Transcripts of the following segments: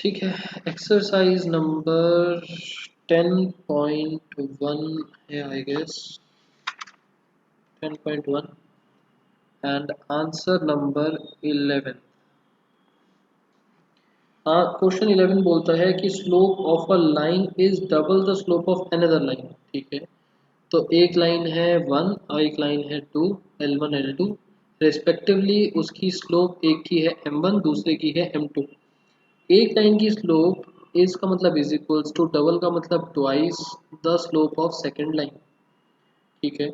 ठीक है, exercise number 10.1 है I guess, 10.1 and answer number 11। Question 11 बोलता है कि slope of a line is double the slope of another line. ठीक है, तो एक लाइन है 1 और एक लाइन है 2, L1 L2 रेस्पेक्टिवली। उसकी स्लोप एक की है m1, दूसरे की है m2। एक लाइन की स्लोप इज का मतलब इज इक्वल्स टू डबल का मतलब twice the slope of second line. ठीक है,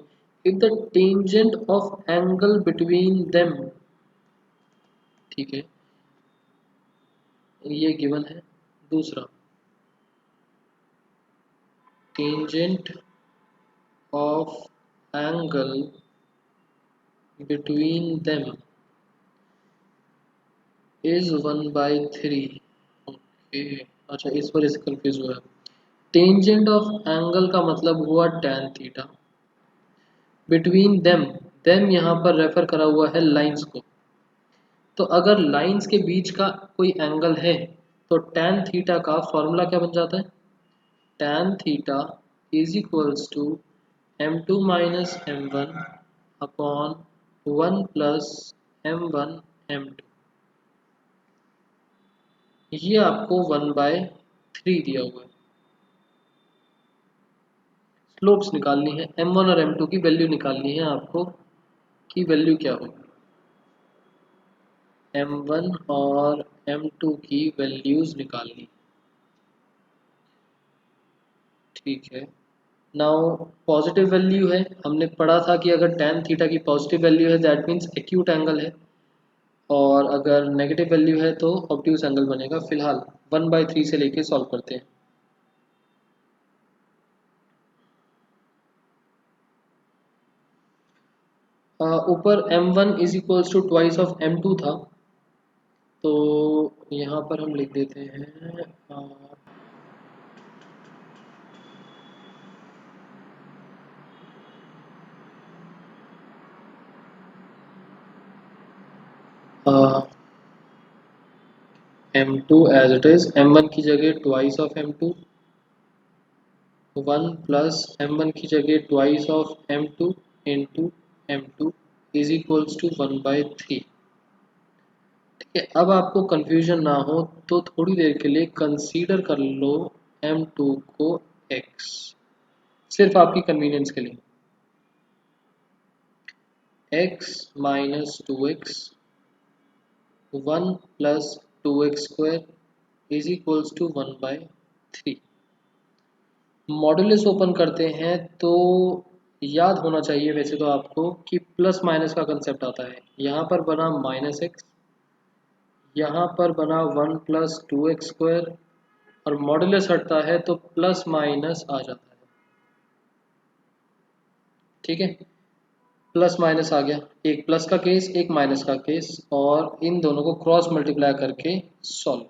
if the tangent of angle between them, ठीक है, ये गिवन है। दूसरा, tangent of angle between them is 1/3। Okay, अच्छा इस वजह से कंफ्यूज हुआ है। टेंजेंट ऑफ एंगल का मतलब हुआ tan theta. Between them, them यहाँ पर रेफर करा हुआ है लाइंस को। तो अगर लाइंस के बीच का कोई एंगल है तो tan थीटा का फॉर्मूला क्या बन जाता है? tan theta is equals to m2 minus m1 upon 1 plus m1 m2। ये आपको 1/3 दिया हुआ है। स्लोप्स निकालनी है, m1 और m2 की वैल्यू निकालनी है आपको, की वैल्यू क्या होगी। m1 और m2 की वैल्यूज निकालनी। ठीक है, नाउ पॉजिटिव वैल्यू है, हमने पढ़ा था कि अगर tan थीटा की पॉजिटिव वैल्यू है दैट मीन्स एक्यूट एंगल है, और अगर नेगेटिव वैल्यू है तो ऑब्ट्यूज एंगल बनेगा। फिलहाल 1/3 से लेके सॉल्व करते हैं। ऊपर m1 is equals to twice of m2 था, तो यहाँ पर हम लिख देते हैं m2 as it is, m1 की जगह twice of m2, 1 plus m1 की जगह twice of m2 into m2 is equals to 1/3। ठीक है, अब आपको कंफ्यूजन ना हो तो थोड़ी देर के लिए कंसीडर कर लो m2 को x, सिर्फ आपकी कन्वीनियंस के लिए। x minus 2x 1 plus 2x square is equals to 1/3। Modulus open करते हैं तो याद होना चाहिए वैसे तो आपको कि प्लस माइनस का कंसेप्ट आता है। यहाँ पर बना -x, यहाँ पर बना 1 प्लस 2x स्क्वायर, और मॉड्यूलस हटता है तो प्लस माइनस आ जाता है। ठीक है, प्लस माइनस आ गया, एक प्लस का केस एक माइनस का केस, और इन दोनों को क्रॉस मल्टीप्लाई करके solve.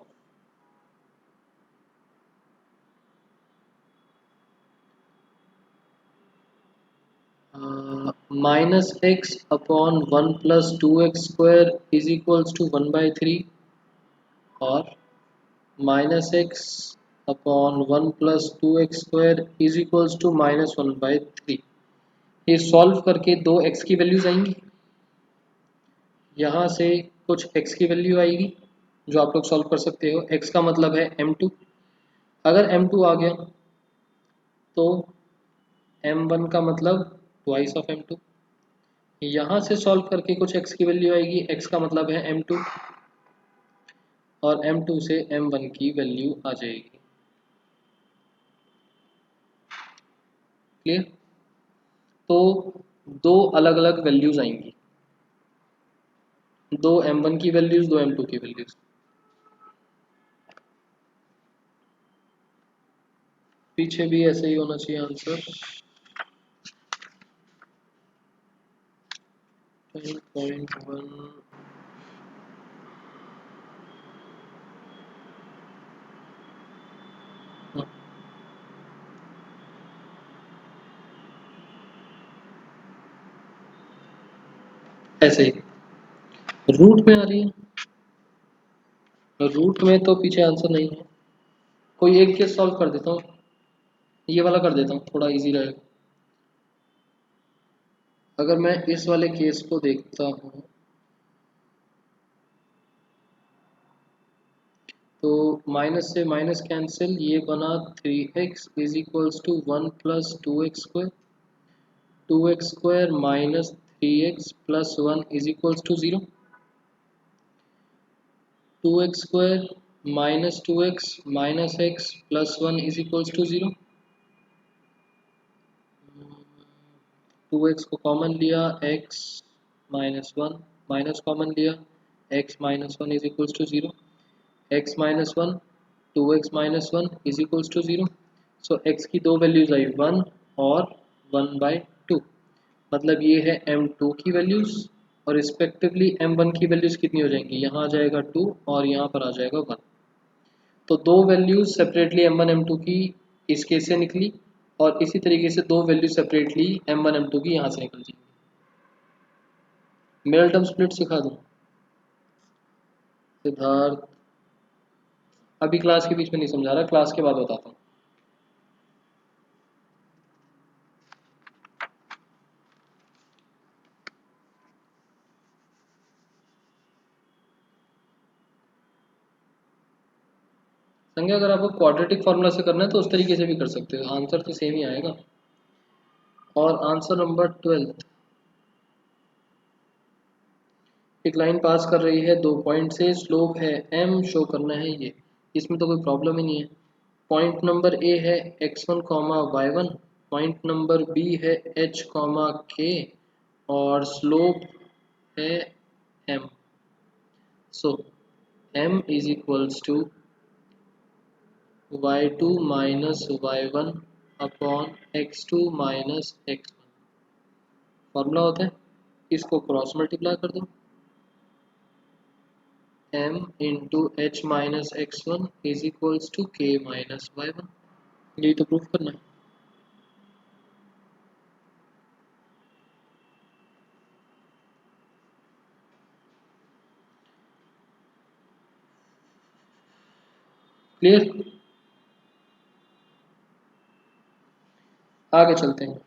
-x upon 1 plus 2x square is equals to 1/3, और -x upon 1 plus 2x square is equals to -1/3। ये सॉल्व करके दो x की वैल्यूज आएंगी, यहाँ से कुछ x की वैल्यू आएगी जो आप लोग सॉल्व कर सकते हो। x का मतलब है m2, अगर m2 आ गया तो m1 का मतलब ट्वाइस ऑफ m2। यहाँ से सॉल्व करके कुछ x की वैल्यू आएगी, x का मतलब है m2, और m2 से m1 की वैल्यू आ जाएगी। क्लियर? तो दो अलग अलग वैल्यूज आएंगी, दो m1 की वैल्यूज, दो m2 की वैल्यूज। पीछे भी ऐसे ही होना चाहिए आंसर। 10.1 ऐसे ही रूट में आ रही है। रूट में तो पीछे आंसर नहीं है। कोई एक केस सॉल्व कर देता हूँ, ये वाला कर देता हूँ, थोड़ा इजी रहेगा। अगर मैं इस वाले केस को देखता हूँ तो माइनस से माइनस कैंसिल, ये बना 3x is equals to 1 + 2x²। 2x² minus 3x + 1 is equals to 0। 2x² minus 2x minus x plus 1 is equals to 0। 2x को कॉमन लिया, x -1 माइनस कॉमन लिया, x -1 is equals to 0। x -1 2x -1 is equals to 0। So x की दो values आई 1 और 1/2, मतलब ये है m2 की वैल्यूज, और रिस्पेक्टिवली m1 की वैल्यूज कितनी हो जाएंगी, यहाँ आ जाएगा 2 और यहाँ पर आ जाएगा 1। तो दो वैल्यूज सेपरेटली m1 m2 की इस केस से निकली, और इसी तरीके से दो वैल्यू सेपरेटली m1 m2 की यहाँ से निकल जाएंगी। मिडल टर्म स्प्लिट सिखा दूँ सिद्धार्थ? अभी क्लास के बीच में नहीं समझा रहा, क्लास के बाद बताता हूँ। संज्ञा अगर आपको क्वाड्रेटिक फार्मूला से करना है तो उस तरीके से भी कर सकते हो, आंसर तो सेम ही आएगा। और आंसर नंबर 12, एक लाइन पास कर रही है 2 पॉइंट से, स्लोप है m, शो करना है ये, इसमें तो कोई प्रॉब्लम ही नहीं है। पॉइंट नंबर ए है x1 y1, point number B है h k, और स्लोप है m। So m is equals to y2 minus y1 upon x2 minus x1। Formula होता है, इसको क्रॉस मल्टीप्लाई कर दो, m into H minus x1 is equals to k minus y1। यही तो प्रूफ करना है। क्लियर? आगे चलते हैं।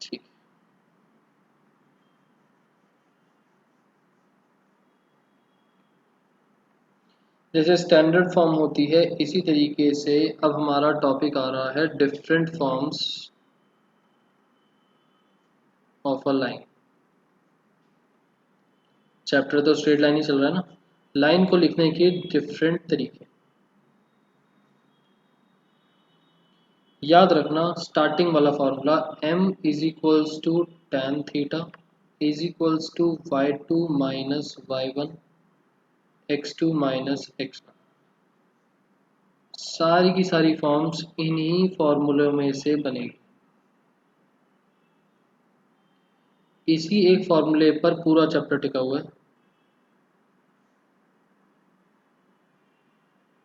ठीक, जैसे स्टैंडर्ड फॉर्म होती है इसी तरीके से अब हमारा टॉपिक आ रहा है different forms of a line. Chapter तो स्ट्रेट लाइन ही चल रहा है ना, लाइन को लिखने के डिफरेंट तरीके। याद रखना स्टार्टिंग वाला formula m is equals to tan theta is equals to y2 minus y1 x2 minus x1। सारी की सारी फॉर्म्स इन्हीं फॉर्मूलों में से बनेगी। इसी एक फॉर्मूले पर पूरा चैप्टर टिका हुआ है,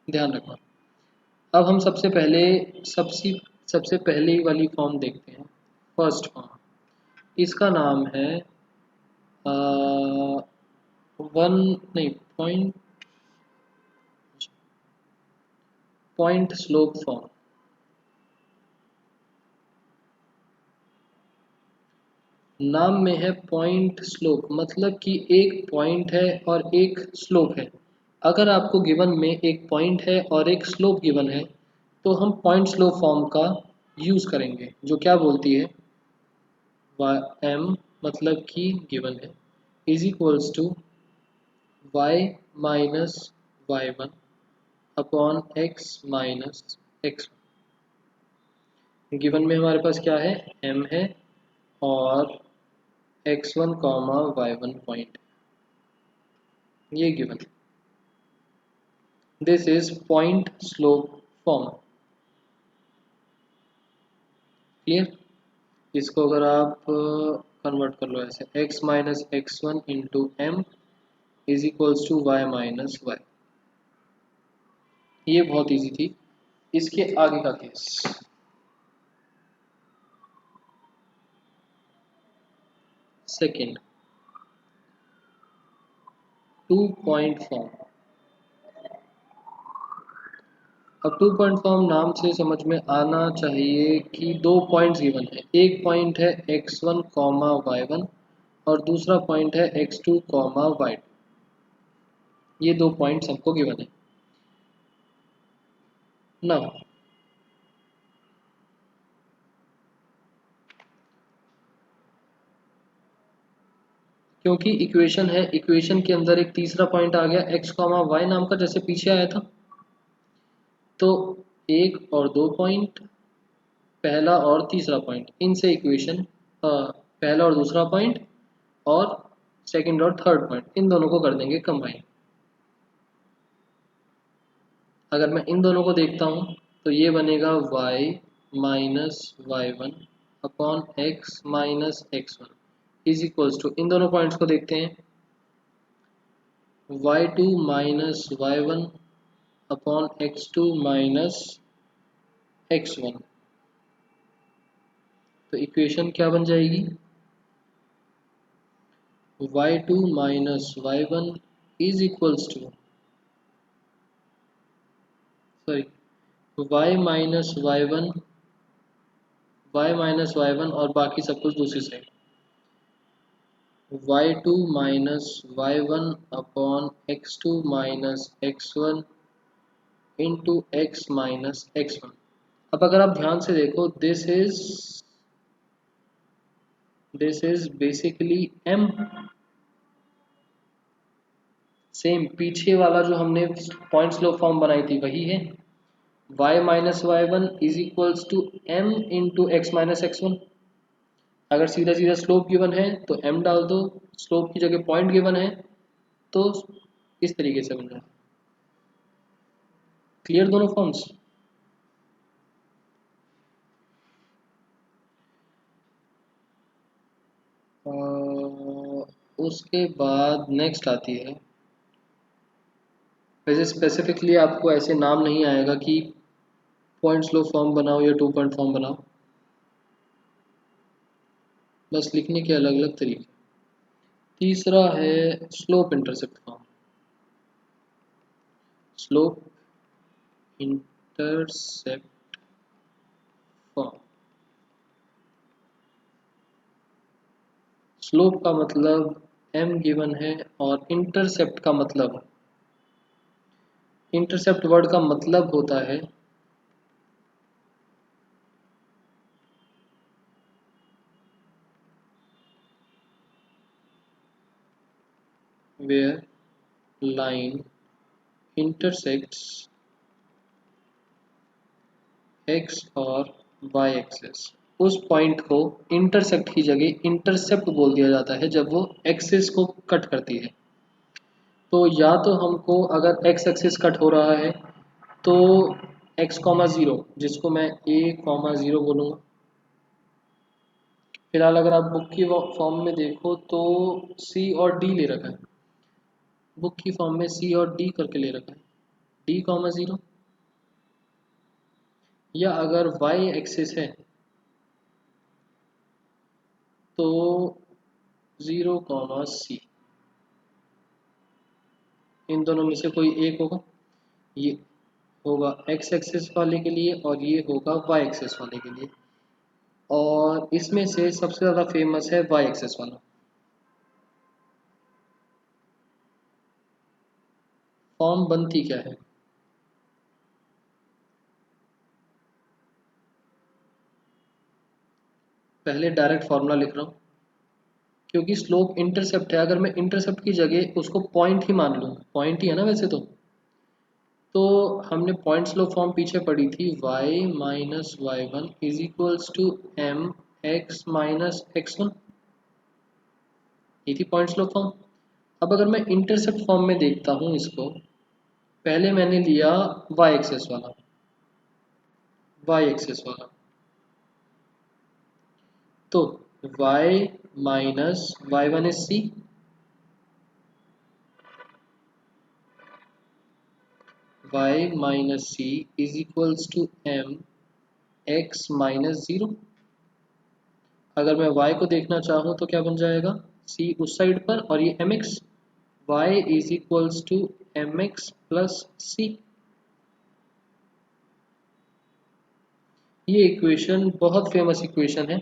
ध्यान रखना। अब हम सबसे सबसे पहले वाली फॉर्म देखते हैं, फर्स्ट फॉर्म। इसका नाम है वन नहीं पॉइंट पॉइंट स्लोप फॉर्म। नाम में है पॉइंट स्लोप, मतलब कि एक पॉइंट है और एक स्लोप है। अगर आपको गिवन में एक पॉइंट है और एक स्लोप गिवन है तो हम पॉइंट स्लोप फॉर्म का यूज करेंगे, जो क्या बोलती है m, मतलब कि गिवन है, is equals to y minus y1 upon x minus x। Given में हमारे पास क्या है, m है और x1 y1 पॉइंट, ये given. This is point slope form. Clear? इसको अगर आप कन्वर्ट कर लो ऐसे, x minus X one into M is equals to Y minus Y. ये बहुत इजी थी। इसके आगे का case, second, two point form. अब टू पॉइंट फॉर्म नाम से समझ में आना चाहिए कि दो पॉइंट्स गिवन है। एक पॉइंट है x1 कॉमा y1 और दूसरा पॉइंट है x2 कॉमा y2। ये दो पॉइंट्स हमको गिवन है ना। क्योंकि इक्वेशन है, इक्वेशन के अंदर एक तीसरा पॉइंट आ गया x कॉमा वाई नाम का, जैसे पीछे आया था। तो एक और दो पॉइंट, पहला और तीसरा पॉइंट, इनसे इक्वेशन, पहला और दूसरा पॉइंट और सेकंड और थर्ड पॉइंट, इन दोनों को कर देंगे कंबाइन। अगर मैं इन दोनों को देखता हूँ तो ये बनेगा y minus Y one upon X minus X one is equals to, इन दोनों पॉइंट्स को देखते हैं, y2 minus Y one upon x2 minus x1। तो इक्वेशन क्या बन जाएगी, y2 minus Y one is equals to, sorry, y minus Y one, y minus Y one और बाकी सब कुछ दूसरी side, y2 minus Y one upon x2 minus x1 into x minus x1। अब अगर आप ध्यान से देखो, this is basically m, same पीछे वाला जो हमने पॉइंट स्लो फॉर्म बनाई थी वही है। y minus Y one is equals to m into X minus X one. अगर सीधा सीधा स्लोप गिवन है तो m डाल दो, स्लोप की जगह पॉइंट गिवन है तो इस तरीके से बन रहा है। क्लियर दोनों फॉर्म्स। उसके बाद नेक्स्ट आती है, वैसे स्पेसिफिकली आपको ऐसे नाम नहीं आएगा कि पॉइंट स्लो फॉर्म बनाओ या टू पॉइंट फॉर्म बनाओ, बस लिखने के अलग अलग तरीके। तीसरा है slope intercept form. Slope intercept form, slope का मतलब m गिवन है और इंटरसेप्ट का मतलब, इंटरसेप्ट वर्ड का मतलब होता है where line intersects x और y एक्सिस। उस पॉइंट को इंटरसेक्ट की जगह इंटरसेप्ट बोल दिया जाता है जब वो एक्सिस को कट करती है। तो या तो हमको अगर x एक्सिस कट हो रहा है तो x कॉमा ज़ीरो, जिसको मैं a कॉमा ज़ीरो बोलूँगा। फिलहाल अगर आप बुक की फॉर्म में देखो तो c और d ले रखा है, बुक की फॉर्म में c और d करके ले रखा है, d कॉमा ज़ीरो। या अगर y एक्सिस है तो ज़ीरो कॉमा सी, इन दोनों में से कोई एक होगा। ये होगा x एक्सिस वाले के लिए और ये होगा y एक्सिस वाले के लिए, और इसमें से सबसे ज़्यादा फेमस है y एक्सिस वाला। फॉर्म बनती क्या है, पहले डायरेक्ट फॉर्मूला लिख रहा हूँ, क्योंकि स्लोप इंटरसेप्ट है। अगर मैं इंटरसेप्ट की जगह उसको पॉइंट ही मान लूँ, पॉइंट ही है ना वैसे तो हमने पॉइंट स्लो फॉर्म पीछे पढ़ी थी, y minus Y one is equals to M X minus X one, ये थी पॉइंट स्लो फॉर्म। अब अगर मैं इंटरसेप्ट फॉर्म में देखता हूँ इसको, पहले मैंने लिया y एक्सेस वाला, y एक्सेस वाला, तो y minus y1 is c, y minus c is equals to m x minus 0। अगर मैं y को देखना चाहूँ तो क्या बन जाएगा, c उस साइड पर और ये mx, y is equals to mx plus c। ये इक्वेशन बहुत फेमस इक्वेशन है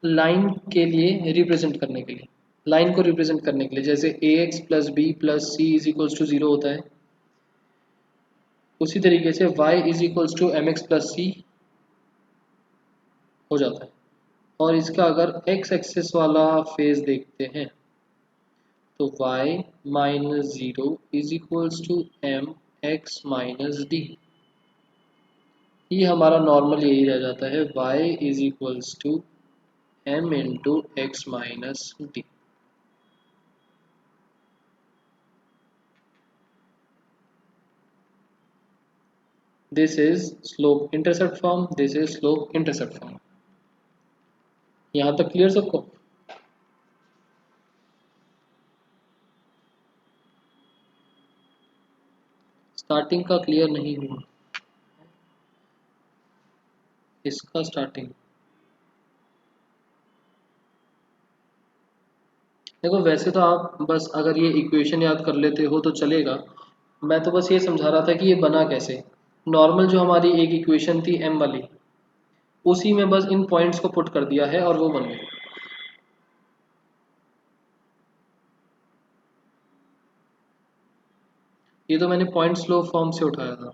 लाइन के लिए रिप्रेजेंट करने के लिए, लाइन को रिप्रेजेंट करने के लिए, जैसे A X plus B plus C is equals to 0 होता है, उसी तरीके से y is equals to M X plus C हो जाता है। और इसका अगर x एक्सिस वाला फेज देखते हैं तो y minus 0 is equals to M X minus D. ये हमारा नॉर्मल यही रह जाता है, y is equals to m into X minus D. This is slope intercept form, this is slope intercept form. यहाँ तक क्लियर सबको? स्टार्टिंग का क्लियर नहीं हुआ, इसका स्टार्टिंग देखो, वैसे तो आप बस अगर ये इक्वेशन याद कर लेते हो तो चलेगा। मैं तो बस ये समझा रहा था कि ये बना कैसे। नॉर्मल जो हमारी एक इक्वेशन थी m वाली, उसी में बस इन पॉइंट्स को पुट कर दिया है और वो बन गई। ये तो मैंने पॉइंट स्लो फॉर्म से उठाया था,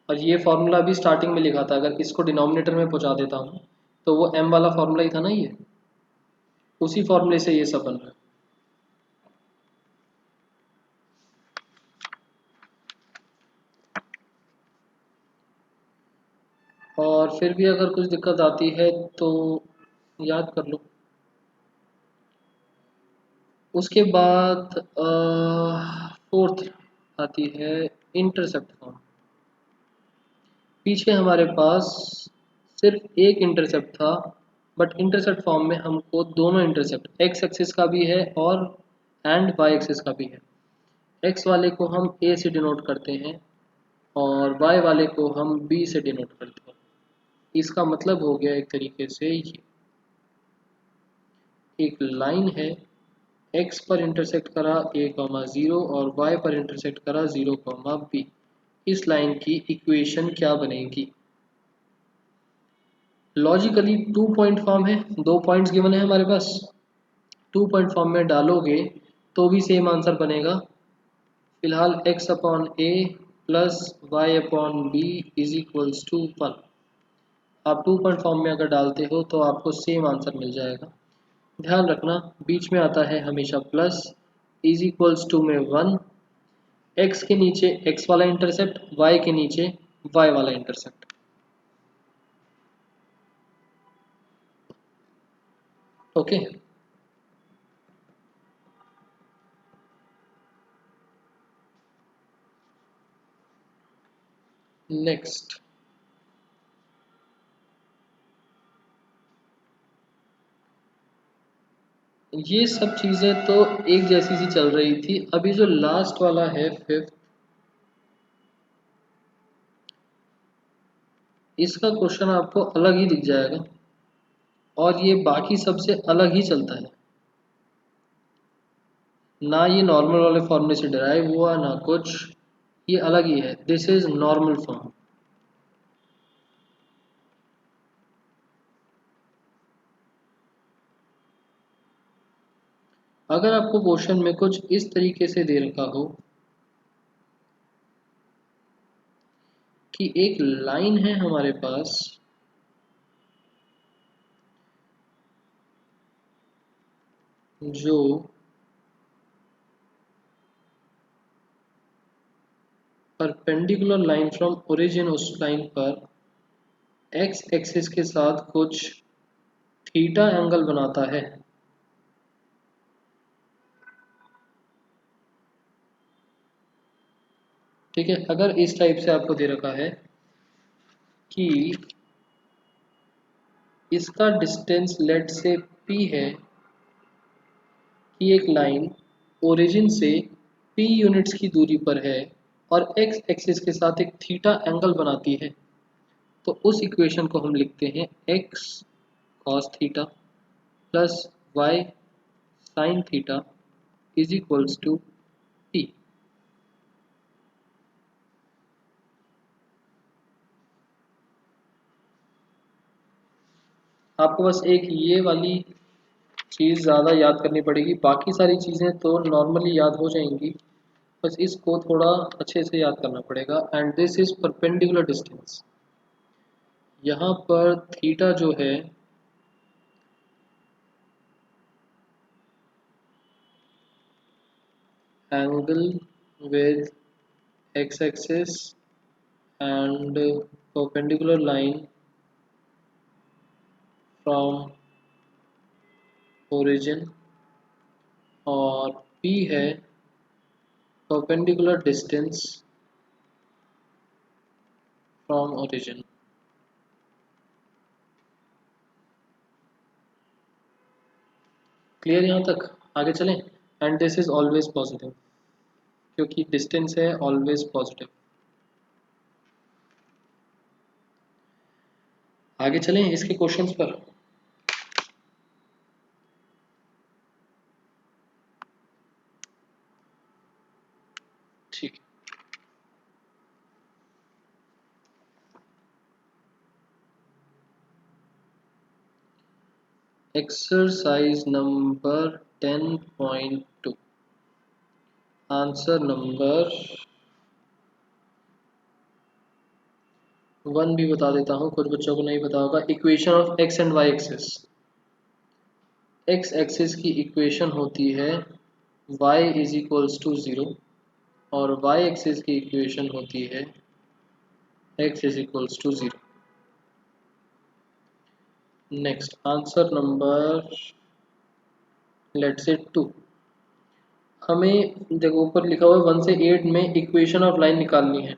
और ये फॉर्मूला भी स्टार्टिंग में लिखा था। अगर इसको डिनोमिनेटर में पहुंचा देता हूँ तो वो m वाला फॉर्मूला ही था ना, ये उसी फॉर्मूले से ये सब बन रहा है। और फिर भी अगर कुछ दिक्कत आती है तो याद कर लो। उसके बाद फोर्थ आती है इंटरसेप्ट फॉर्म। पीछे हमारे पास सिर्फ एक इंटरसेप्ट था, बट इंटरसेप्ट फॉर्म में हमको दोनों इंटरसेप्ट एक्स एक्सिस का भी है और एंड वाई एक्सिस का भी है। एक्स वाले को हम ए से डिनोट करते हैं और वाई वाले को हम बी से डिनोट करते हैं। इसका मतलब हो गया एक तरीके से ये एक लाइन है, x पर इंटरसेक्ट करा a कॉमा 0 और y पर इंटरसेक्ट करा 0 कॉमा b। इस लाइन की इक्वेशन क्या बनेगी? लॉजिकली टू पॉइंट फॉर्म है, दो पॉइंट्स गिवन है हमारे पास, टू पॉइंट फॉर्म में डालोगे तो भी सेम आंसर बनेगा। फिलहाल x upon A plus Y upon B is equals to 1। आप टू पॉइंट फॉर्म में अगर डालते हो तो आपको सेम आंसर मिल जाएगा। ध्यान रखना बीच में आता है हमेशा प्लस, इज इक्वल्स टू में 1, x के नीचे x वाला इंटरसेप्ट, y के नीचे y वाला इंटरसेप्ट। Okay, next. ये सब चीज़ें तो एक जैसी सी चल रही थी। अभी जो लास्ट वाला है फिफ्थ, इसका क्वेश्चन आपको अलग ही दिख जाएगा और ये बाकी सबसे अलग ही चलता है। ना ये नॉर्मल वाले फॉर्मूले से डिराइव हुआ ना कुछ, ये अलग ही है। This is normal form. अगर आपको क्वेश्चन में कुछ इस तरीके से दे रखा हो कि एक लाइन है हमारे पास, जो परपेंडिकुलर लाइन फ्रॉम ओरिजिन, उस लाइन पर एक्स एक्सिस के साथ कुछ थीटा एंगल बनाता है। ठीक है, अगर इस टाइप से आपको दे रखा है कि इसका डिस्टेंस लेट से P है कि एक लाइन ओरिजिन से P यूनिट्स की दूरी पर है और x एक्सिस के साथ एक थीटा एंगल बनाती है, तो उस इक्वेशन को हम लिखते हैं x cos theta plus y sin theta is equals to P। आपको बस एक ये वाली चीज़ ज़्यादा याद करनी पड़ेगी, बाकी सारी चीज़ें तो नॉर्मली याद हो जाएंगी, बस इसको थोड़ा अच्छे से याद करना पड़ेगा। And this is perpendicular distance. यहाँ पर थीटा जो है angle with x axis and perpendicular line from origin, और p है perpendicular distance from origin. Clear यहाँ तक? आगे चलें। And this is always positive, क्योंकि डिस्टेंस है ऑलवेज पॉजिटिव। आगे चलें इसके क्वेश्चंस पर। ठीक, एक्सरसाइज नंबर 10.2, आंसर नंबर 1 भी बता देता हूँ, कुछ बच्चों को नहीं पता होगा। Equation of X and Y axis. X axis की इक्वेशन होती है y इज इक्वल्स टू 0, और y एक्सिस की इक्वेशन होती है x is equals to 0। Next answer number let's say 2। हमें देखो ऊपर लिखा हुआ है 1 से 8 में इक्वेशन ऑफ लाइन निकालनी है,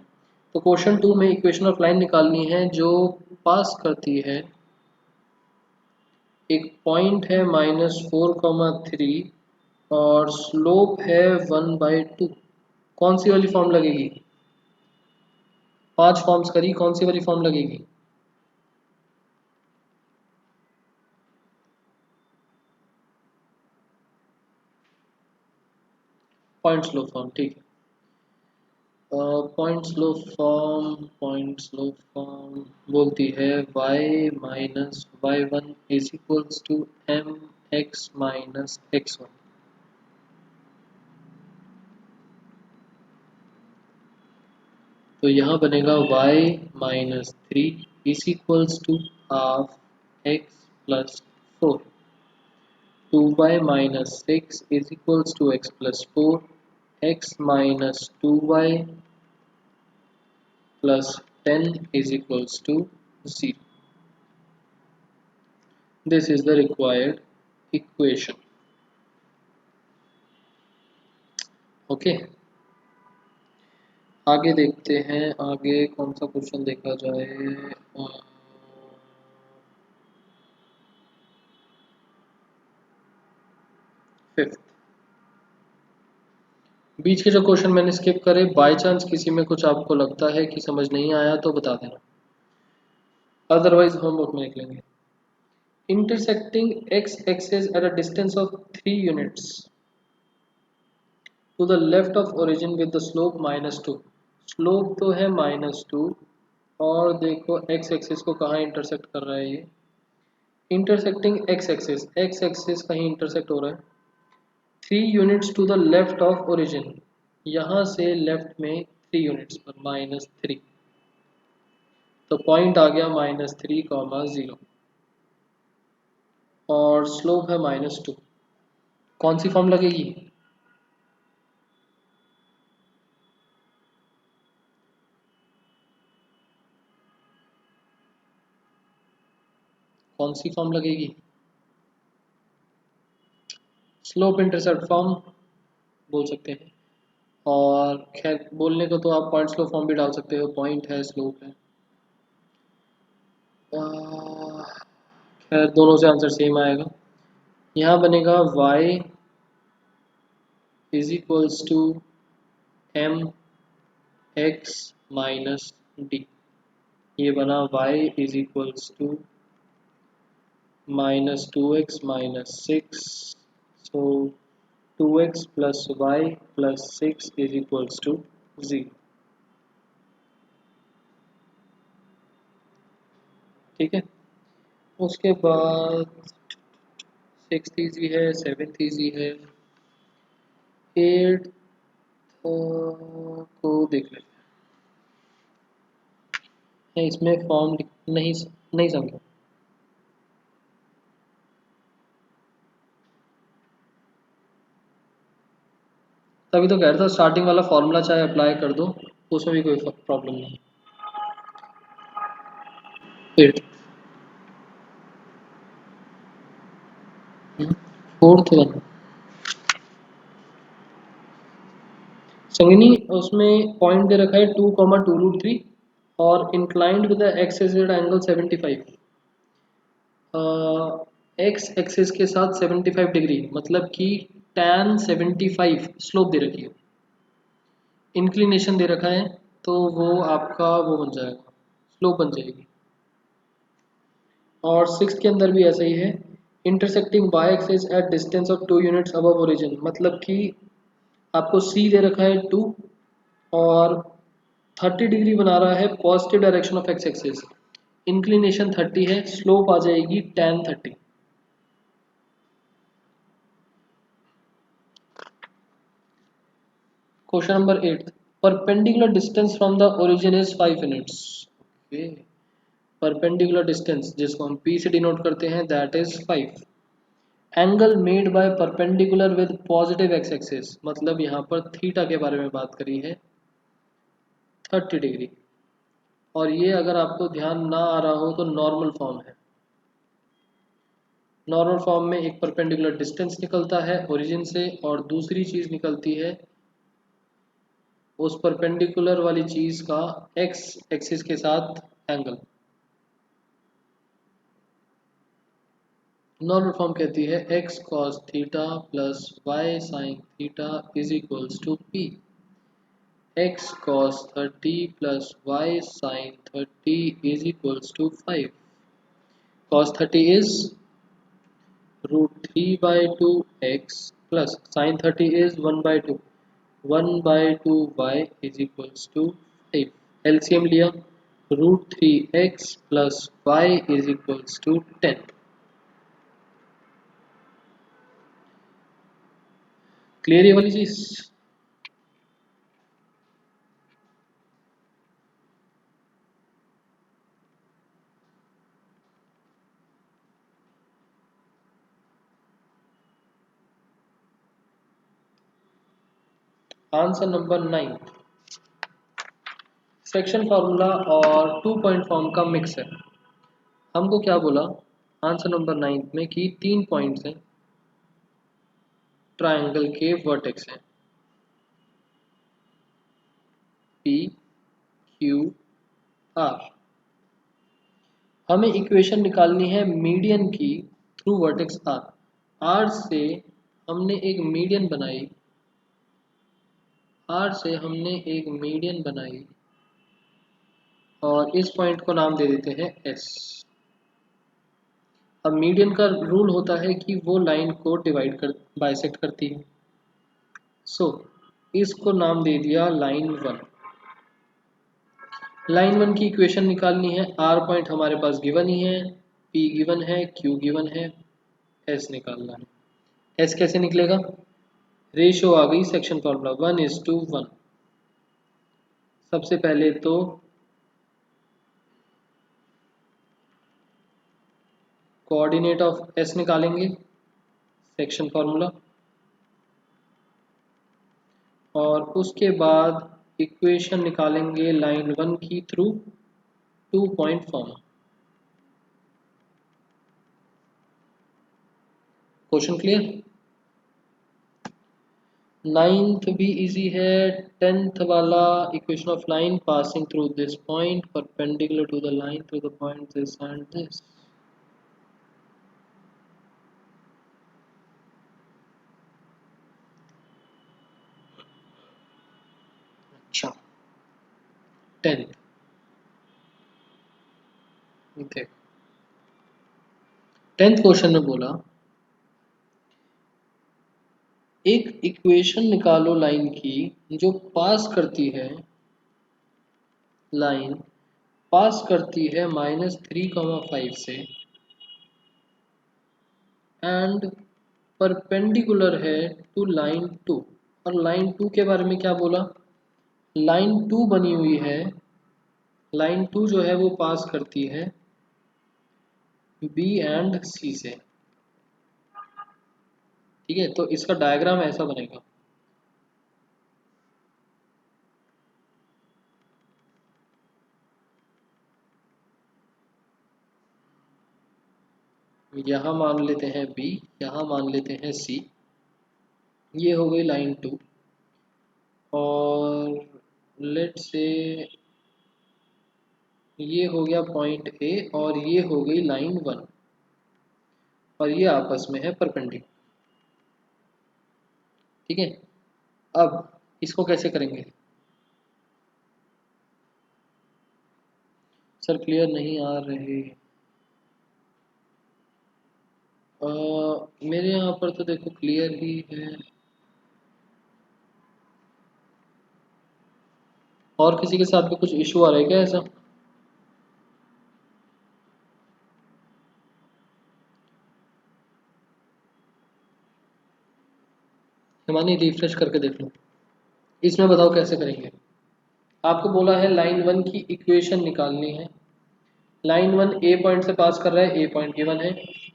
तो क्वेश्चन 2 में इक्वेशन ऑफ लाइन निकालनी है जो पास करती है एक पॉइंट है -4,3 और स्लोप है 1/2। कौन सी वाली फॉर्म लगेगी? 5 फॉर्म्स करी, कौन सी वाली फॉर्म लगेगी? पॉइंट स्लोप फॉर्म, ठीक है। पॉइंट स्लोप फॉर्म बोलती है y minus y1 is equals to mx minus x1। तो यहाँ बनेगा y minus 3 is equals to half x plus 4। 2y minus 6 is equals to x plus 4, x minus 2y plus 10 is equals to 0. This is the required equation. Okay. आगे देखते हैं, आगे कौन सा question देखा जाए। फिफ्थ। बीच के जो क्वेश्चन मैंने स्किप करे, बाय चांस किसी में कुछ आपको लगता है कि समझ नहीं आया तो बता देना, अदरवाइज होमवर्क में लिख लेंगे। Intersecting x axis at a distance of 3 units to the left of origin with the slope -2। Slope तो है -2, और देखो x एक्सिस को कहाँ इंटरसेक्ट कर रहा है ये, इंटरसेक्टिंग x एक्सिस कहीं इंटरसेक्ट हो रहा है 3 units to the left of origin, यहाँ से लेफ्ट में 3 यूनिट्स पर -3, तो पॉइंट आ गया -3,0 और स्लोप है -2। कौन सी फॉर्म लगेगी? कौन सी फॉर्म लगेगी? स्लोप इंटरसेप्ट फॉर्म बोल सकते हैं, और खैर बोलने को तो आप पॉइंट स्लोप फॉर्म भी डाल सकते हो, पॉइंट है स्लोप है। खैर दोनों से आंसर सेम आएगा। यहाँ बनेगा y is equals to M X minus D. ये बना y is equals to minus two X minus six. So two X plus Y plus six is equals to 0। ठीक है। उसके बाद सिक्स इजी है, सेवेंथ इजी है, eight को देख लेते हैं। इसमें फॉर्म नहीं नहीं समझा। तभी तो कह रहा था स्टार्टिंग वाला फॉर्मूला चाहे अप्लाई कर दो, उसमें भी कोई प्रॉब्लम नहीं। एट फोर्थ वन संगिनी, उसमें पॉइंट दे रखा है 2,2√3 और inclined with x axis angle 75। X axis के साथ 75 डिग्री मतलब कि tan 75 स्लोप दे रखी है, इंक्लिनेशन दे रखा है, तो वो आपका वो बन जाएगा, स्लोप बन जाएगी। और सिक्स के अंदर भी ऐसा ही है, intersecting Y axis at distance of 2 units above origin मतलब कि आपको सी दे रखा है 2 और 30 डिग्री बना रहा है positive direction of x axis, inclination 30 है, स्लोप आ जाएगी tan 30। Question number 8, perpendicular distance from the origin is 5 units. Okay, perpendicular distance जिसको हम p से डिनोट करते हैं that is 5। Angle made by perpendicular with positive x axis मतलब यहाँ पर थीटा के बारे में बात करी है 30 डिग्री। और ये अगर आपको ध्यान ना आ रहा हो तो नॉर्मल फॉर्म है। नॉर्मल फॉर्म में एक परपेंडिकुलर डिस्टेंस निकलता है ओरिजिन से और दूसरी चीज निकलती है उस परपेंडिकुलर वाली चीज का एक्स एक्सिस के साथ एंगल। नॉर्मल फॉर्म कहती है x cos theta plus y sin theta is equals to p। x cos 30 plus y sin 30 is equals to 5। cos 30 is root 3 by 2 x plus sin 30 is 1 by 2, 1 by 2 y is equals to 5। LCM लिया, root 3 x plus y is equals to 10। Clear ये वाली चीज? Answer number 9 section formula और 2 point form का mix है। हमको क्या बोला आंसर नंबर 9 में कि 3 पॉइंट्स हैं ट्रायंगल के वर्टेक्स हैं P Q R। हमें इक्वेशन निकालनी है मीडियन की थ्रू वर्टेक्स R। R से हमने एक मीडियन बनाई, R से हमने एक मीडियन बनाई और इस पॉइंट को नाम दे देते हैं S। अब मीडियन का रूल होता है कि वो लाइन को डिवाइड कर बाइसेक्ट करती है। सो इसको नाम दे दिया लाइन 1। लाइन 1 की इक्वेशन निकालनी है, R पॉइंट हमारे पास गिवन ही है, P गिवन है, Q गिवन है, S निकालना है। S कैसे निकलेगा? रेशियो आ गई सेक्शन फॉर्मूला 1:1। सबसे पहले तो कोऑर्डिनेट ऑफ S निकालेंगे सेक्शन फॉर्मूला और उसके बाद इक्वेशन निकालेंगे लाइन 1 की through 2 point form. Question clear? 9th भी इजी है। 10th वाला equation of line passing through this point perpendicular to the line through the point this and this. 10th। देखो 10th क्वेश्चन में बोला एक इक्वेशन निकालो लाइन की जो पास करती है, लाइन पास करती है -3, 5 से एंड परपेंडिकुलर है टू लाइन 2। और लाइन 2 के बारे में क्या बोला, लाइन 2 बनी हुई है, लाइन 2 जो है वो पास करती है बी एंड सी से। ठीक है, तो इसका डायग्राम ऐसा बनेगा। यहाँ मान लेते हैं बी, यहाँ मान लेते हैं सी, ये हो गई लाइन 2। और लेट से ये हो गया पॉइंट ए और ये हो गई लाइन 1 और ये आपस में है परपेंडिकुलर। ठीक है, अब इसको कैसे करेंगे सर, क्लियर नहीं आ रहे। मेरे यहाँ पर तो देखो क्लियर ही है। और किसी के साथ भी कुछ इशू आ रहा है क्या ऐसा? हिमानी रिफ्रेश करके देख लो। इसमें बताओ कैसे करेंगे। आपको बोला है लाइन 1 की इक्वेशन निकालनी है। लाइन 1 ए पॉइंट से पास कर रहा है, ए पॉइंट गिवन है।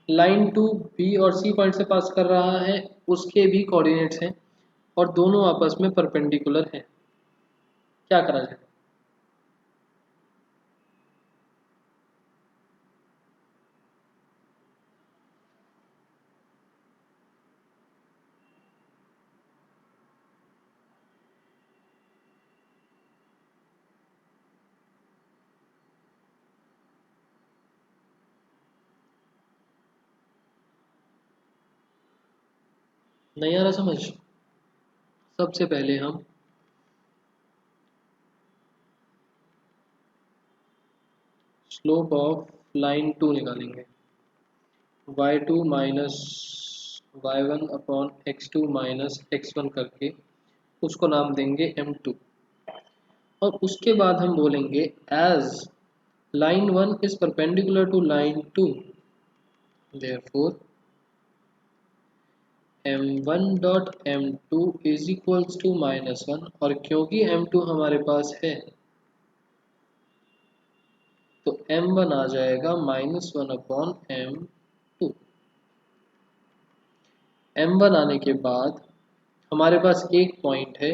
लाइन 2 बी और सी पॉइंट से पास कर रहा है, उसके भी कोऑर्डिनेट्स हैं और दोनों आपस में परपेंडिकुलर हैं। क्या करा जाए? नहीं आ रहा समझ? सबसे पहले हम स्लोप ऑफ लाइन 2 निकालेंगे। y2 minus y1 upon x2 minus x1 करके उसको नाम देंगे m2। और उसके बाद हम बोलेंगे as line 1 is perpendicular to line 2, therefore m1 dot m2 is equals to -1। और क्योंकि m2 हमारे पास है तो m1 आ जाएगा -1 अपॉन m2। m1 आने के बाद हमारे पास एक पॉइंट है,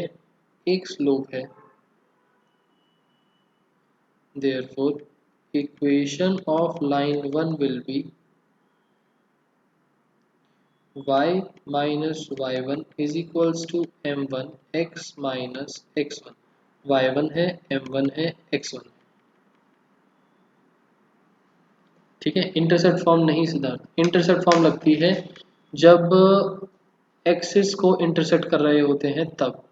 एक स्लोप है, therefore equation of line 1 will be y minus y1 is equals to m1 x minus x1। y1 है, m1 है, x1। ठीक है, इंटरसेप्ट फॉर्म नहीं सिद्धार्थ, इंटरसेप्ट फॉर्म लगती है जब एक्सिस को इंटरसेक्ट कर रहे होते हैं तब।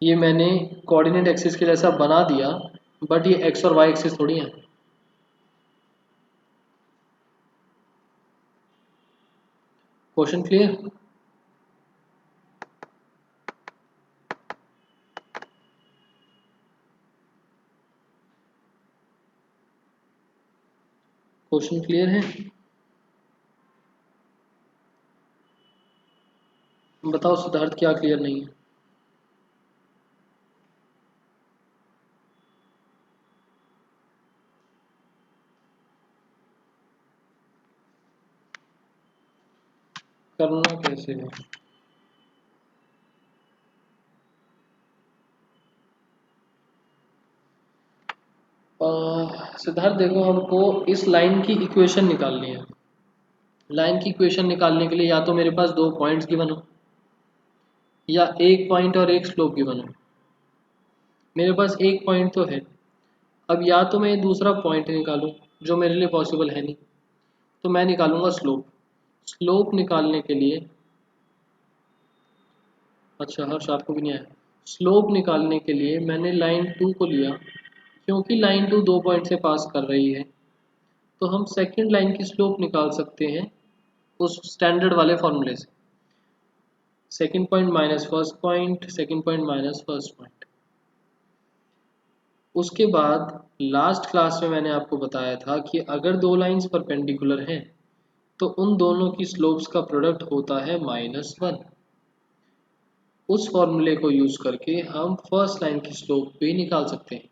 ये मैंने कोऑर्डिनेट एक्सिस के जैसा बना दिया, बट ये एक्स और वाई एक्सिस थोड़ी है। Question clear? क्वेश्चन क्लियर है? बताओ सिद्धार्थ क्या क्लियर नहीं है? करना कैसे है? सिद्धार्थ देखो, हमको इस लाइन की इक्वेशन निकालनी है। लाइन की इक्वेशन निकालने के लिए या तो मेरे पास दो पॉइंट्स गिवन हो या एक पॉइंट और एक स्लोप गिवन हो। मेरे पास एक पॉइंट तो है, अब या तो मैं दूसरा पॉइंट निकालूं जो मेरे लिए पॉसिबल है नहीं, तो मैं निकालूंगा स्लोप। स्लोप निकालने के लिए, अच्छा हर्ष आपको भी नहीं आया, स्लोप निकालने के लिए मैंने लाइन 2 को लिया, क्योंकि लाइन 2 2 पॉइंट से पास कर रही है, तो हम सेकंड लाइन की स्लोप निकाल सकते हैं उस स्टैंडर्ड वाले फॉर्मूले से। Second point minus first point, second point minus first point. उसके बाद लास्ट क्लास में मैंने आपको बताया था कि अगर दो लाइंस परपेंडिकुलर हैं तो उन दोनों की स्लोप्स का प्रोडक्ट होता है -1। उस फॉर्मूले को यूज करके हम फर्स्ट लाइन की स्लोप भी निकाल सकते हैं,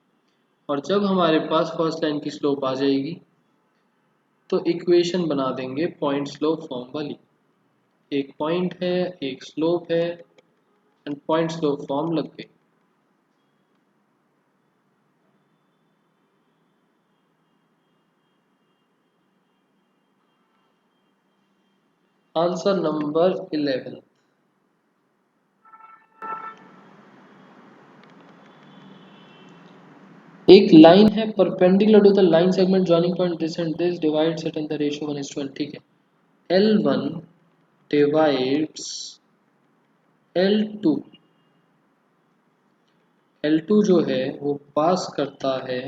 और जब हमारे पास फर्स्ट लाइन की स्लोप आ जाएगी तो इक्वेशन बना देंगे पॉइंट स्लोप फॉर्म वाली। एक पॉइंट है, एक स्लोप है, एंड पॉइंट स्लोप फॉर्म लग गई। Answer number 11। एक लाइन है perpendicular to the line segment joining point this and this divides it in the ratio 1:1। ठीक है, L1 डिवाइड्स L2। L2 जो है वो पास करता है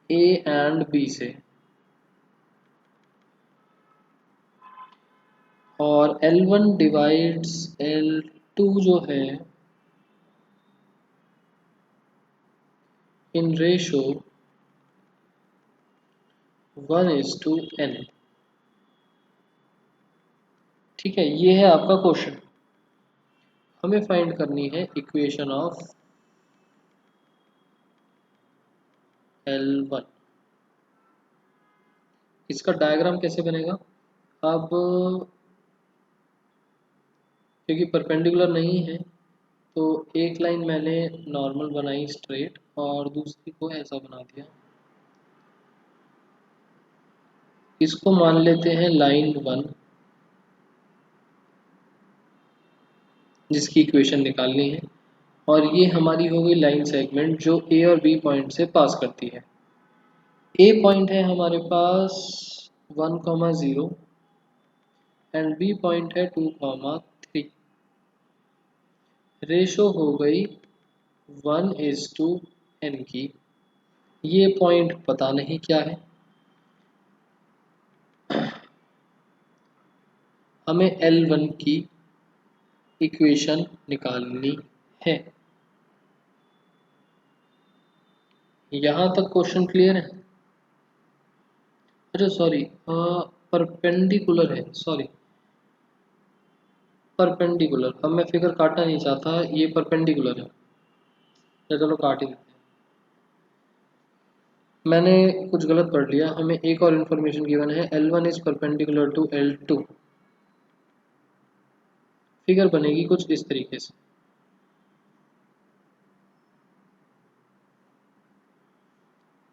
A एंड B से, और L1 डिवाइड्स L2 जो है इन रेशो 1:n। ठीक है, ये है आपका क्वेश्चन। हमें फाइंड करनी है इक्वेशन ऑफ L1। इसका डायग्राम कैसे बनेगा? अब क्योंकि परपेंडिकुलर नहीं है तो एक लाइन मैंने नॉर्मल बनाई स्ट्रेट और दूसरी को ऐसा बना दिया। इसको मान लेते हैं लाइन 1, जिसकी इक्वेशन निकालनी है, और ये हमारी हो गई लाइन सेगमेंट जो ए और बी पॉइंट से पास करती है। ए पॉइंट है हमारे पास 1,0 एंड बी पॉइंट है 2,3। रेशो हो गई 1:n की। ये पॉइंट पता नहीं क्या है, हमें L1 की इक्वेशन निकालनी है। यहाँ तक क्वेश्चन क्लियर है? अच्छा सॉरी, परपेंडिकुलर है, सॉरी परपेंडिकुलर। अब मैं फिगर काटना नहीं चाहता, ये परपेंडिकुलर है, या चलो काट ही देते हैं। मैंने कुछ गलत पढ़ लिया, हमें एक और इन्फॉर्मेशन गिवन है, L1 is perpendicular to L2। Figure बनेगी कुछ इस तरीके से।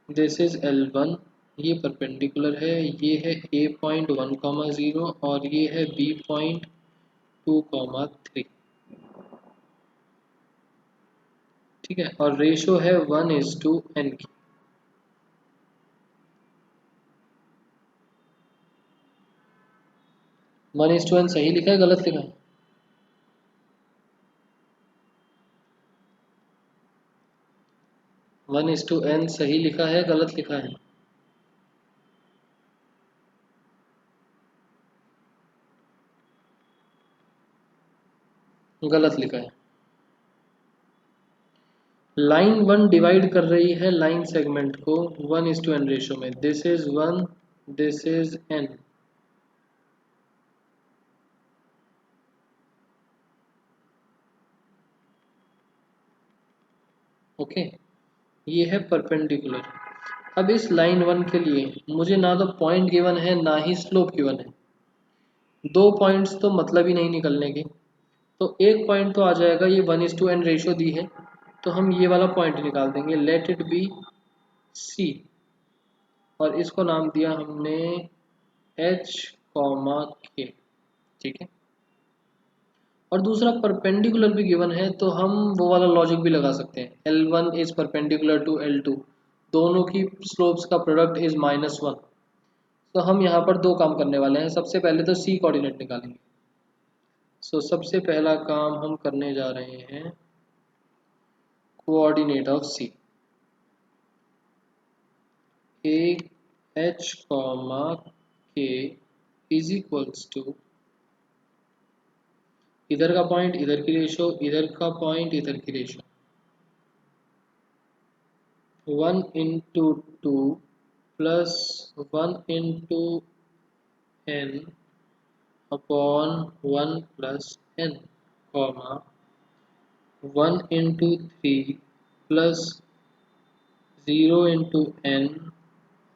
दिस इज L1, ये परपेंडिकुलर है, ये है A पॉइंट 1,0 और ये है B पॉइंट 2,3। ठीक है, और रेशो है 1:n की। 1:n सही लिखा है गलत लिखा है? 1:n सही लिखा है गलत लिखा है? गलत लिखा है। लाइन 1 डिवाइड कर रही है लाइन सेगमेंट को 1:n रेशो में। This is 1, this is n। Okay, ये है परपेंडिकुलर। अब इस लाइन 1 के लिए मुझे ना तो पॉइंट गिवन है ना ही स्लोप गिवन है। दो पॉइंट्स तो मतलब ही नहीं निकलने के, तो एक पॉइंट तो आ जाएगा, ये 1:n रेशो दी है तो हम ये वाला पॉइंट निकाल देंगे, लेट इट बी C, और इसको नाम दिया हमने H, K। ठीक है, और दूसरा परपेंडिकुलर भी गिवन है तो हम वो वाला लॉजिक भी लगा सकते हैं, L1 is perpendicular to L2, दोनों की स्लोप्स का प्रोडक्ट इज -1। तो हम यहाँ पर दो काम करने वाले हैं, सबसे पहले तो C कोऑर्डिनेट निकालेंगे। सबसे पहला काम हम करने जा रहे हैं coordinate of C. A H comma K is equals to इधर का पॉइंट इधर की रेशो, इधर का पॉइंट इधर की ratio, 1 into 2 plus 1 into n upon 1 plus n comma 1 into 3 plus 0 into n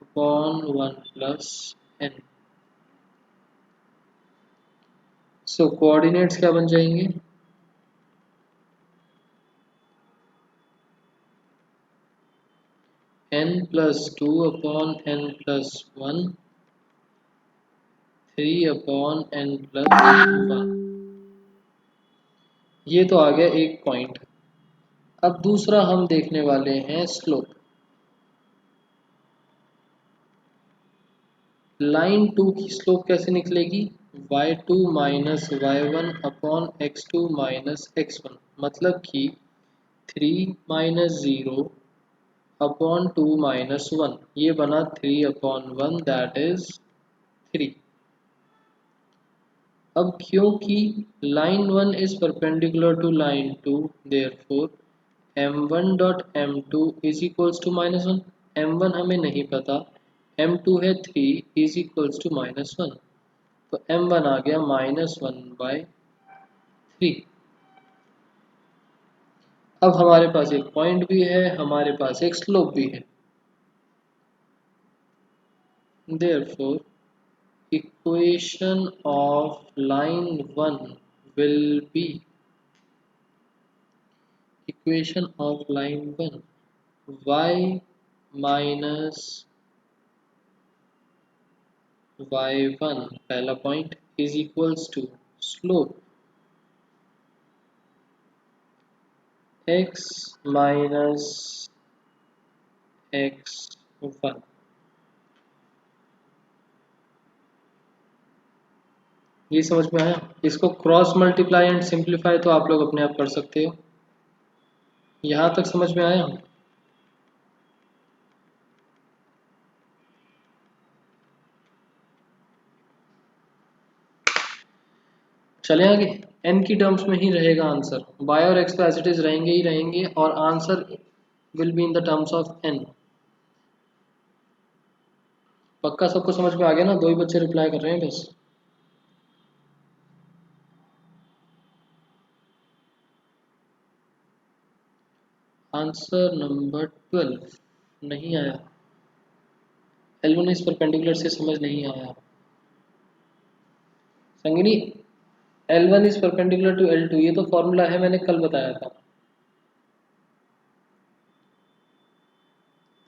upon 1 plus n। Coordinates क्या बन जाएंगे? n plus 2 upon n plus 1, 3 upon n plus 1। ये तो आ गया एक पॉइंट। अब दूसरा हम देखने वाले हैं स्लोप। लाइन 2 की स्लोप कैसे निकलेगी? y2 minus y1 upon x2 minus x1, मतलब कि 3 माइनस 0 अपॉन 2 माइनस 1, ये बना 3 अपॉन 1 दैट इज 3। अब क्योंकि line 1 is perpendicular to line 2, therefore m1 dot m2 is equals to minus 1। m1 हमें नहीं पता, m2 है 3 इज इक्वल्स टू माइनस 1, तो m1 आ गया -1/3। अब हमारे पास एक पॉइंट भी है, हमारे पास एक स्लोप भी है, therefore equation of line 1 will be equation of line 1 y minus y1 पहला point is equals to slope x minus x1। ये समझ में आया? इसको क्रॉस मल्टीप्लाई एंड सिंप्लीफाई तो आप लोग अपने आप कर सकते हो। यहाँ तक समझ में आया? चले आगे। n की टर्म्स में ही रहेगा आंसर, y और x तो एज इट इज रहेंगे ही रहेंगे, और answer will be in the terms of n। पक्का सबको समझ में आ गया ना? 2 ही बच्चे रिप्लाई कर रहे हैं बस। आंसर नंबर 12 नहीं आया। L1 इस परपेंडिकुलर से समझ नहीं आया। संगिनी, L1 is perpendicular to L2, ये तो फॉर्मूला है, मैंने कल बताया था।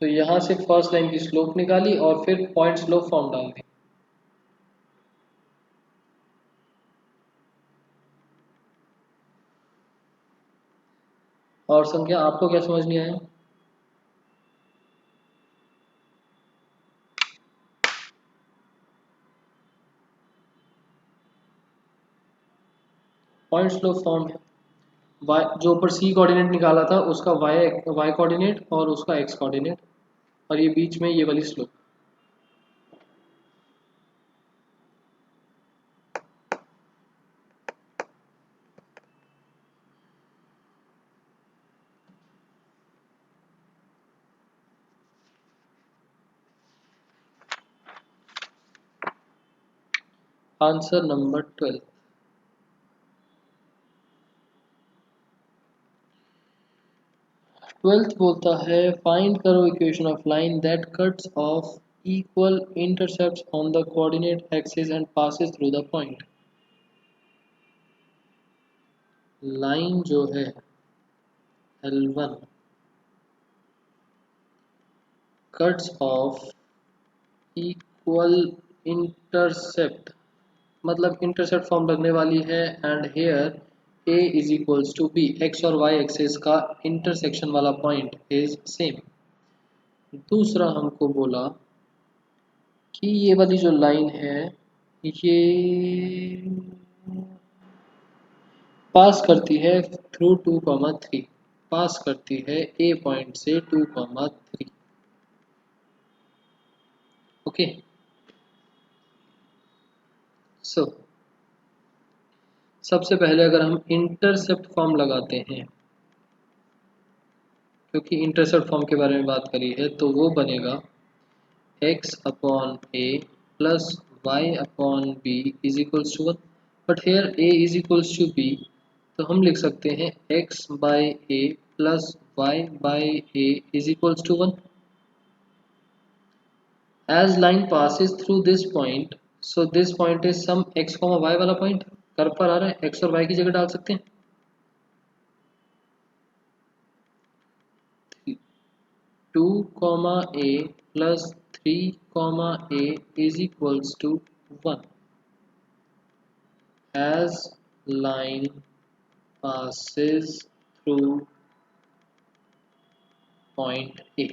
तो यहाँ से फर्स्ट लाइन की स्लोप निकाली और फिर पॉइंट स्लोप फॉर्म डाल दी। और संख्या आपको क्या समझ नहीं आया? पॉइंट स्लोप फॉर्म है। जो ऊपर सी कोऑर्डिनेट निकाला था उसका y कोऑर्डिनेट और उसका x कोऑर्डिनेट, और ये बीच में ये वाली स्लोप। Answer number 12। ट्वेल्थ बोलता है फाइंड करो equation of line that cuts off equal intercepts on the coordinate axis and passes through the point. Line जो है L1 cuts off equal intercept, मतलब इंटरसेप्ट फॉर्म लगने वाली है, and here A is equals to B, x और y axis का intersection वाला point is same. दूसरा हमको बोला कि ये वाली जो लाइन है ये पास करती है थ्रू 2,3, पास करती है ए पॉइंट से 2,3। ओके, सो सबसे पहले अगर हम इंटरसेप्ट फॉर्म लगाते हैं, क्योंकि इंटरसेप्ट फॉर्म के बारे में बात करी है, तो वो बनेगा x upon a plus y upon b is equals to 1। But here a is equals to b, तो हम लिख सकते हैं x by a plus y by a is equals to 1। As line passes through this point, so this point is some x y वाला पॉइंट। Curve पर आ रहा है, x और y की जगह डाल सकते हैं। 2 comma a plus 3 comma a is equals to 1 as line passes through point A।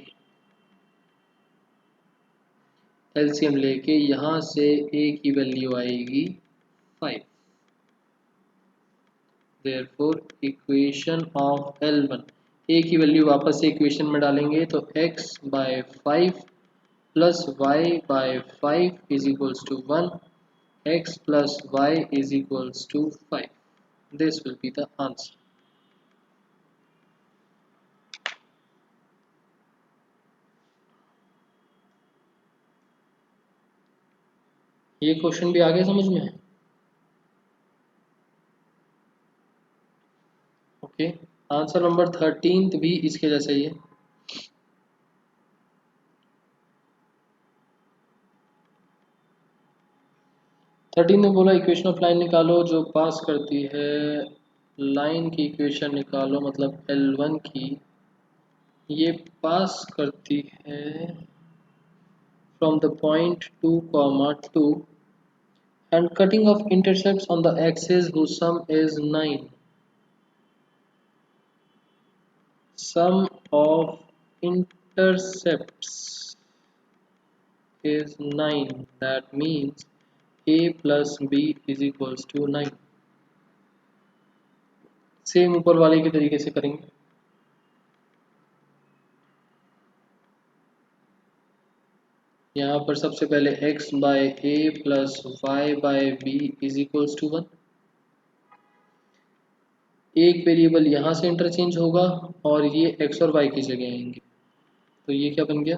LCM लेके यहाँ से a की वैल्यू आएगी 5। Therefore equation of L1, a की वैल्यू वापस से इक्वेशन में डालेंगे तो x by 5 plus y by 5 is equals to 1, x plus y is equals to 5. This will be the answer. ये क्वेश्चन भी आ गया समझ में? ओके, आंसर नंबर 13 भी इसके जैसा ही है। 13 में बोला इक्वेशन ऑफ लाइन निकालो जो पास करती है, लाइन की इक्वेशन निकालो मतलब L1 की, ये पास करती है from the point 2, and cutting of intercepts on the axis whose sum is 9. Sum of intercepts is 9, that means a plus b is equals to 9। Same ऊपर वाले के तरीके से करेंगे। यहाँ पर सबसे पहले x by a plus y by b is equals to 1। एक वेरिएबल यहाँ से इंटरचेंज होगा और ये x और y की जगह आएंगे, तो ये क्या बन गया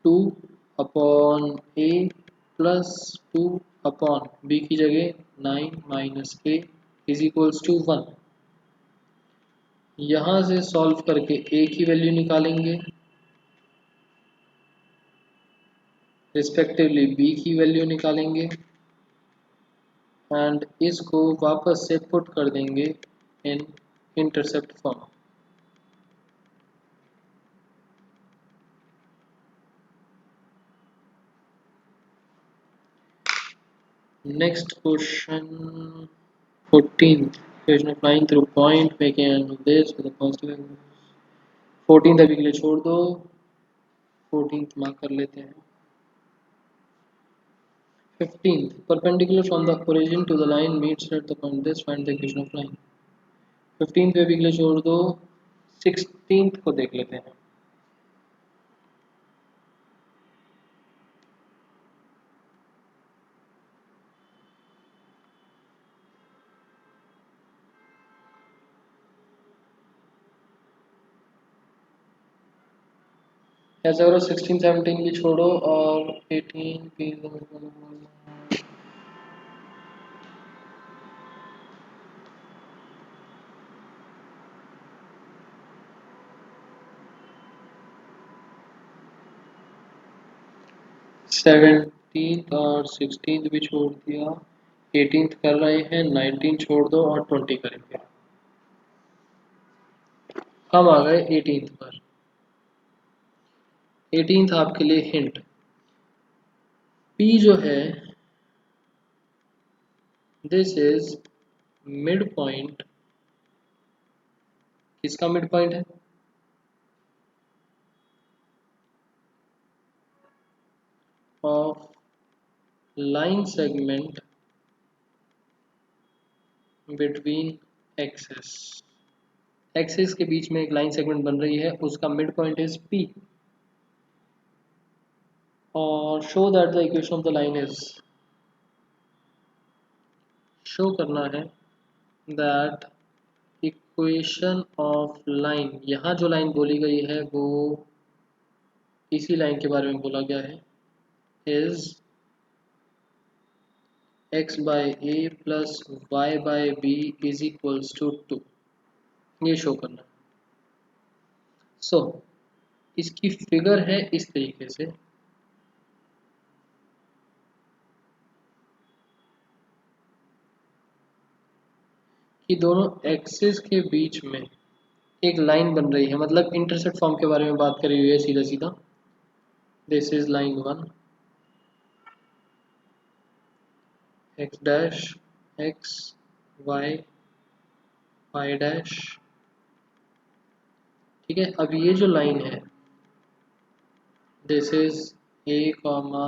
2 upon A plus 2 upon B की जगह 9 minus A is equals to 1। यहाँ से सॉल्व करके a की वैल्यू निकालेंगे, रिस्पेक्टिवली b की वैल्यू निकालेंगे, एंड इसको वापस से पुट कर देंगे in intercept form. Next question 14th, equation of line through point making this with positive. 14th अभी के लिए छोड़ दो, 14th मार्क कर लेते हैं। 15th, perpendicular from the origin to the line meets at the point this, find the equation of line। 15th पे भी के लिए छोड़ दो, 16th को देख लेते हैं। ऐसा करो 16 17 भी छोड़ो और 18 भी 17 और 16 भी छोड़ दिया, 18 कर रहे हैं, 19 छोड़ दो और 20 करेंगे। हम आ गए 18 पर। 18 आपके लिए हिंट, P जो है दिस इज मिड पॉइंट। किसका मिड पॉइंट है? Of line segment between axes, axes के बीच में एक लाइन सेगमेंट बन रही है, उसका मिड पॉइंट इज पी, और show that the equation of the line is, show करना है दैट इक्वेशन ऑफ लाइन, यहाँ जो लाइन बोली गई है वो इसी लाइन के बारे में बोला गया है, is x by a plus y by b is equals to 2, ये शो करना है। सो इसकी फिगर है इस तरीके से कि दोनों एक्सिस के बीच में एक लाइन बन रही है, मतलब इंटरसेक्ट फॉर्म के बारे में बात करी हुई है सीधा सीधा। This is line 1, x dash x y y dash, ठीक है। अब ये जो लाइन है दिस इज a कॉमा,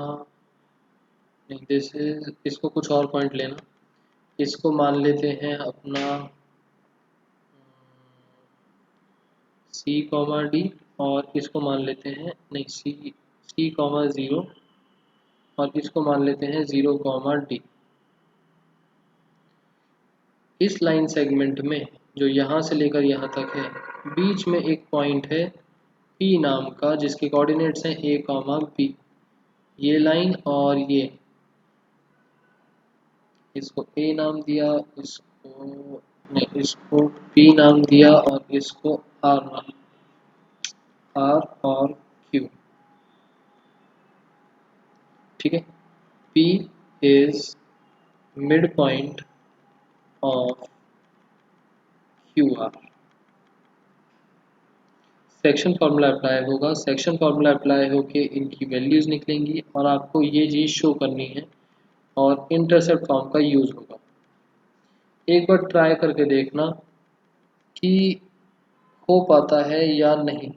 नहीं दिस इज, इसको कुछ और पॉइंट लेना, इसको मान लेते हैं अपना सी कॉमा डी, और इसको मान लेते हैं, नहीं सी कॉमा ज़ीरो, और इसको मान लेते हैं 0 कॉमा डी। इस लाइन सेगमेंट में जो यहाँ से लेकर यहाँ तक है, बीच में एक पॉइंट है P नाम का जिसके कोऑर्डिनेट्स हैं a कॉमा b, ये लाइन और ये, इसको a नाम दिया, इसको नहीं, इसको p नाम दिया, और इसको r नाम, r और q, ठीक है। P is mid point of QR। Section formula apply होगा, सेक्शन फार्मूला अप्लाई होके इनकी वैल्यूज निकलेंगी और आपको ये चीज़ शो करनी है, और इंटरसेप्ट फॉर्म का यूज़ होगा। एक बार ट्राई करके देखना कि हो पाता है या नहीं।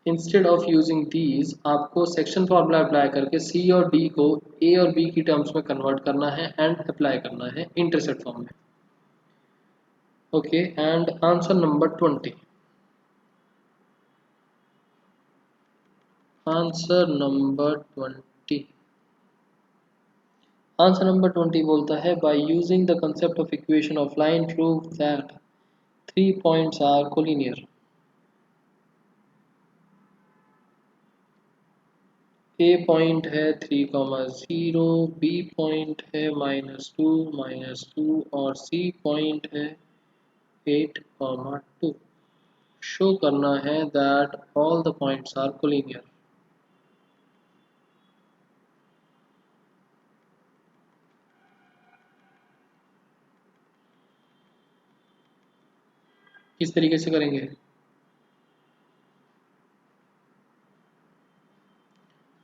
इंस्टेड ऑफ यूजिंग दीज, आपको सेक्शन फार्मूला अप्लाई करके सी और डी को ए और बी की टर्म्स में कन्वर्ट करना है एंड अप्लाई करना है इंटरसेप्ट फॉर्म में। Okay, and answer number 20, answer number 20, answer number 20 बोलता है by using the concept of equation of line prove that 3 points are collinear. A point है 3,0, बी पॉइंट है -2 -2, और सी पॉइंट है 8,2। Show करना है that all the points are collinear. किस तरीके से करेंगे?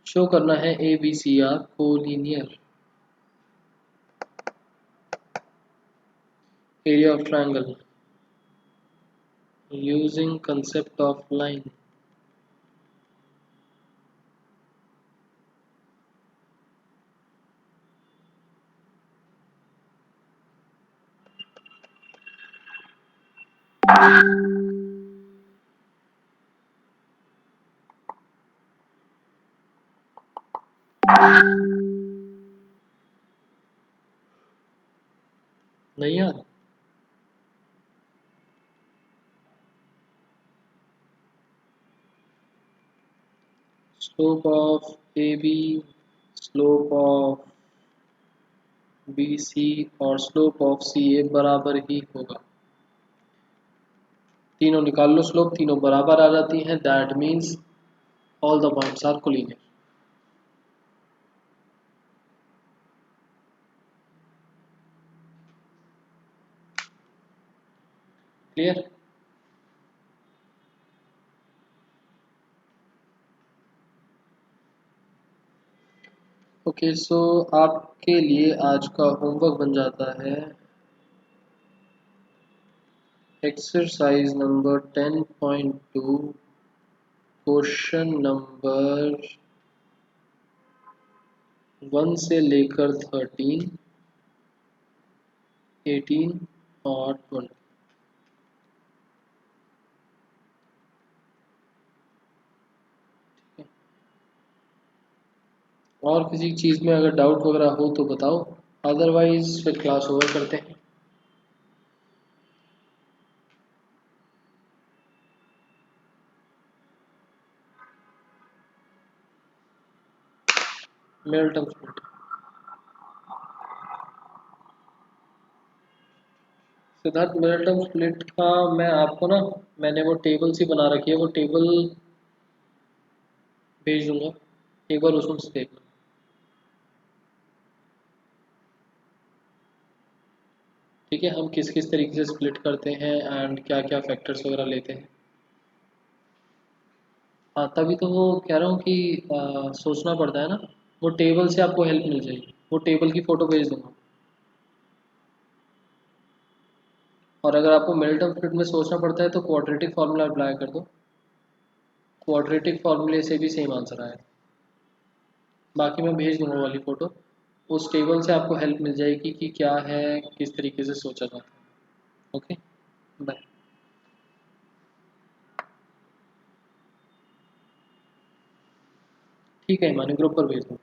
शो करना है A B C are collinear. Area of triangle using concept of line, नहीं यार, slope of A B, slope of B C और स्लोप ऑफ सी ए बराबर ही होगा। तीनों निकाल लो स्लोप, तीनों बराबर आ जाती हैं, that means all the points are collinear. Clear? Okay, so आपके लिए आज का होमवर्क बन जाता है एक्सरसाइज नंबर 10.2, क्वेश्चन नंबर 1 से लेकर 13, 18 और 20। और किसी चीज़ में अगर डाउट वगैरह हो तो बताओ, अदरवाइज फिर क्लास ओवर करते हैं। Middle term split, Siddharth middle term split का मैं आपको ना, मैंने वो टेबल सी बना रखी है, वो टेबल भेज दूंगा, एक बार उसमें से देखना। ठीक है, हम किस किस तरीके से स्प्लिट करते हैं एंड क्या क्या फैक्टर्स वगैरह लेते हैं। हाँ तभी तो वो कह रहा हूँ कि सोचना पड़ता है ना, वो टेबल से आपको हेल्प मिल जाएगी, वो टेबल की फ़ोटो भेज दूंगा। और अगर आपको मिडल टर्म स्प्लिट में सोचना पड़ता है तो क्वाड्रेटिक फार्मूला अप्लाई कर दो, क्वाड्रेटिक फार्मूले से भी सेम आंसर आएगा। बाकी मैं भेज दूंगा वाली फ़ोटो, उस टेबल से आपको हेल्प मिल जाएगी कि क्या है, किस तरीके से सोचा जाता है। Okay, bye. ठीक है, हिमानी ग्रुप पर भेज दो।